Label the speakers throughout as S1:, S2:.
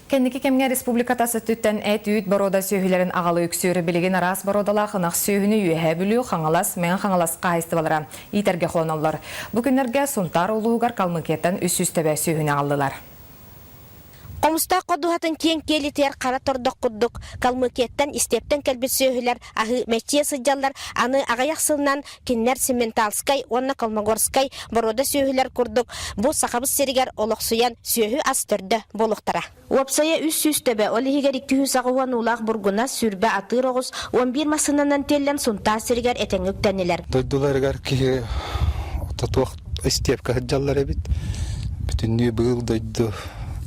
S1: Кенники кемге республикатасы түттен әт-үйт борода сөйхілерін ағалы үксөйрі білеген арас бородала қынақ сөйхіні үйе білу қаңалас, мен қаңалас қайысты балыра. Итерге қоналар. Бүкіндерге сұнтар ұлуғар қалмыкеттен үс-үстебе сөйхіні алдылар.
S2: Комуста кодуһатын кең келитер кара тордок куддук калмыкеттен истептен келбит сөйхүлер ахы мече сыджаллар аны агаяқсынан киннер Сементалскай онна Колмогорскай борода сөйхүлер курдук бу сахабыз серигер олоксуян сөйхү астырды болуктара Уапсая үс-үстебе олихигер 200 агуан улах бургуна сүрбе атыр огус 11 масынанан теллен сунта серигер этеңүктенилер
S3: Дойдуларгар ки татуак истепка сыджаллар эбит бүтүннү быыл дойду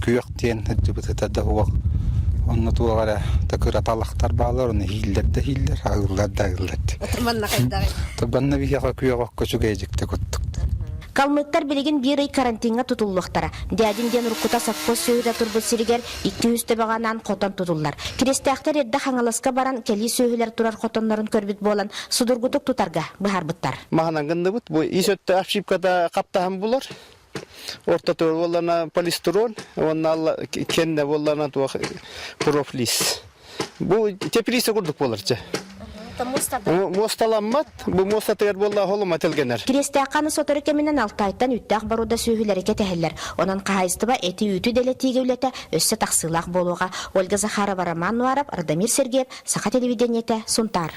S3: Күйөктен жүбүтөтөдө уак. Онну туагара такыра талактар баалар, оны хиллер, агылар да агылар.
S2: Манна кайдагы.
S3: Табанна бияга күйөгөккө чугайжыкты көттүк.
S2: Калмыктар билеген bir ай карантинга тутуллуктара. Дядин ден рукута сапко сөйдө турбут сиригер 200 баганан котон тутуллар. Кирестактар эрде хаңаласка баран кели сөйлөр турар котоннорун көрбүт болан судургутук тутарга бахарбыттар.
S4: Маханан гындыбыт бу исөттө ошибкада каптахан булар. Орта төр боллана полистирол, онна кенне боллана туа профлис. Бу теплисе курдук боларчы. Мосталаммат, бу мостатыр болла холума телгенер.
S2: Кирестаканы соторыке менен 6 айттан үттак баруда сөйхүлерге техеллер. Онан кайыстыба эти үтү делетиге үлете өссө таксылак болууга Ольга Захарова, Роман Нуаров, Радамир Сергеев, Саха телевидениете, Сунтар.